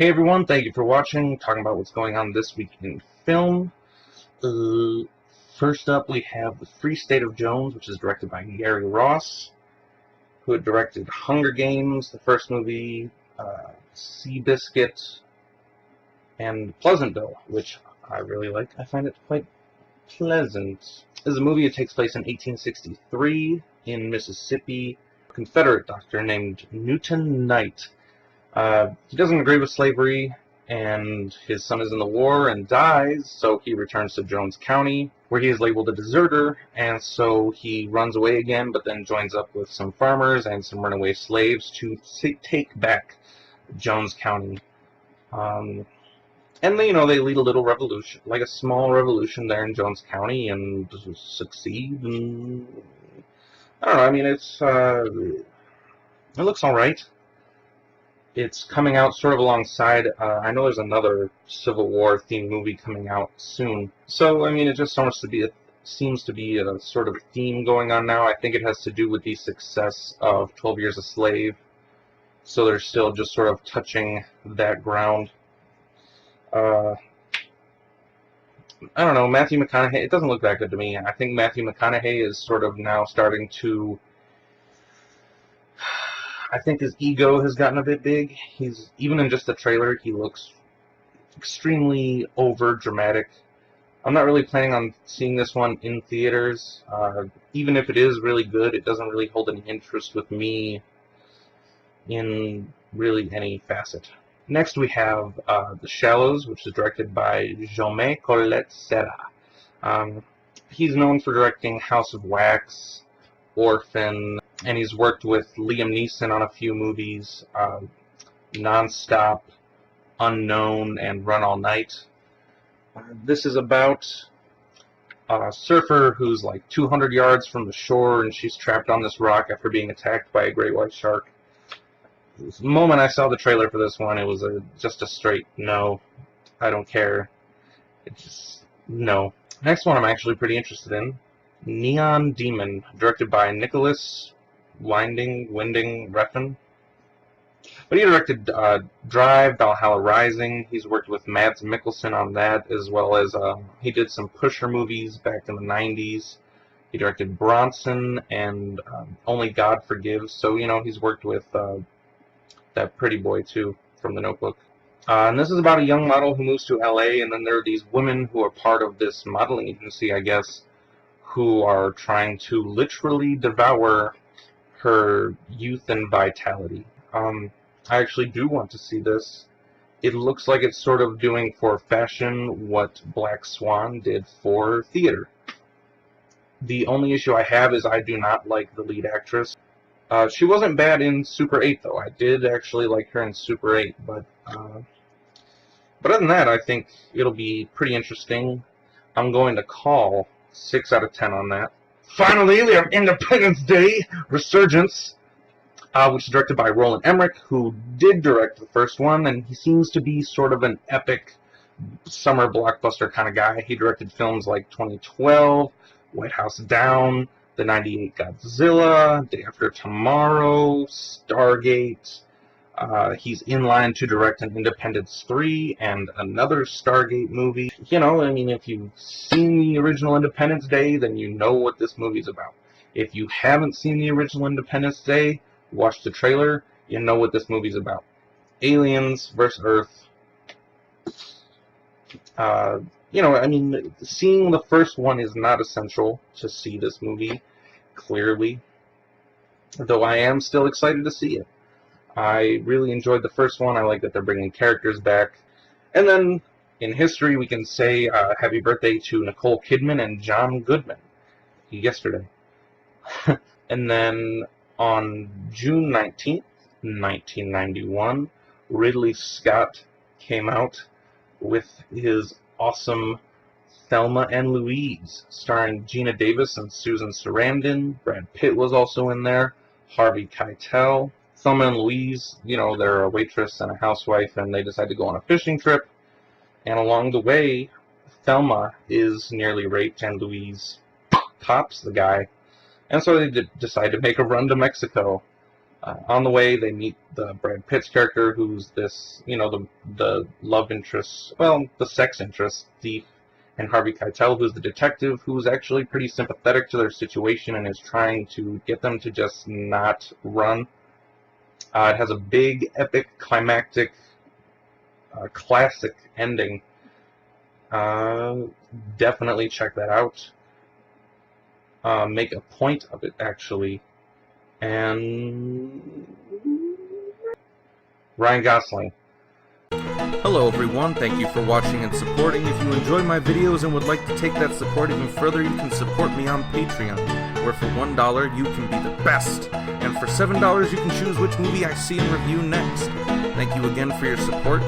Hey everyone, thank you for watching, talking about what's going on this week in film. First up we have The Free State of Jones, which is directed by Gary Ross, who had directed Hunger Games, the first movie, Seabiscuit, and Pleasantville, which I really like. I find it quite pleasant. This is a movie that takes place in 1863 in Mississippi. A Confederate doctor named Newton Knight. He doesn't agree with slavery, and his son is in the war and dies, so he returns to Jones County, where he is labeled a deserter, and so he runs away again, but then joins up with some farmers and some runaway slaves to take back Jones County. And they lead a little revolution, like a small revolution there in Jones County, and succeed. And I don't know. I mean, it looks all right. It's coming out sort of alongside. I know there's another Civil War themed movie coming out soon. So I mean, it just seems to be a sort of theme going on now. I think it has to do with the success of 12 Years a Slave. So they're still just sort of touching that ground. I don't know, Matthew McConaughey, it doesn't look that good to me. I think Matthew McConaughey is sort of now starting to... I think his ego has gotten a bit big. Even in just the trailer, he looks extremely over-dramatic. I'm not really planning on seeing this one in theaters. Even if it is really good, it doesn't really hold any interest with me in really any facet. Next we have The Shallows, which is directed by Jaume Collet Serra. He's known for directing House of Wax, Orphan, and he's worked with Liam Neeson on a few movies, Nonstop, Unknown, and Run All Night. This is about a surfer who's like 200 yards from the shore, and she's trapped on this rock after being attacked by a great white shark. The moment I saw the trailer for this one, it was just a straight no. I don't care. It's just no. Next one I'm actually pretty interested in. Neon Demon, directed by Nicholas Winding Refn. But he directed Drive, Valhalla Rising. He's worked with Mads Mikkelsen on that, as well as he did some Pusher movies back in the 90s. He directed Bronson and Only God Forgives. So, he's worked with that pretty boy, too, from The Notebook. And this is about a young model who moves to LA, and then there are these women who are part of this modeling agency, I guess, who are trying to literally devour her youth and vitality. I actually do want to see this. It looks like it's sort of doing for fashion what Black Swan did for theater. The only issue I have is I do not like the lead actress. She wasn't bad in Super 8, though. I did actually like her in Super 8, but other than that, I think it'll be pretty interesting. I'm going to call 6 out of 10 on that. Finally, we have Independence Day Resurgence, which is directed by Roland Emmerich, who did direct the first one, and he seems to be sort of an epic summer blockbuster kind of guy. He directed films like 2012, White House Down, the 98 Godzilla, Day After Tomorrow, Stargate. He's in line to direct an Independence 3 and another Stargate movie. If you've seen the original Independence Day, then you know what this movie's about. If you haven't seen the original Independence Day, watch the trailer, you know what this movie's about. Aliens versus Earth. Seeing the first one is not essential to see this movie, clearly. Though I am still excited to see it. I really enjoyed the first one. I like that they're bringing characters back. And then, in history, we can say happy birthday to Nicole Kidman and John Goodman yesterday. And then, on June 19th, 1991, Ridley Scott came out with his awesome Thelma and Louise, starring Gina Davis and Susan Sarandon. Brad Pitt was also in there. Harvey Keitel. Thelma and Louise, they're a waitress and a housewife, and they decide to go on a fishing trip. And along the way, Thelma is nearly raped, and Louise pops the guy. And so they decide to make a run to Mexico. On the way, they meet the Brad Pitt's character, who's this, the love interest, well, the sex interest thief, and Harvey Keitel, who's the detective, who's actually pretty sympathetic to their situation and is trying to get them to just not run. It has a big, epic, climactic, classic ending. Definitely check that out. Make a point of it, actually. And Ryan Gosling. Hello everyone, thank you for watching and supporting. If you enjoy my videos and would like to take that support even further, you can support me on Patreon, where for $1 you can be the best, and for $7 you can choose which movie I see and review next. Thank you again for your support.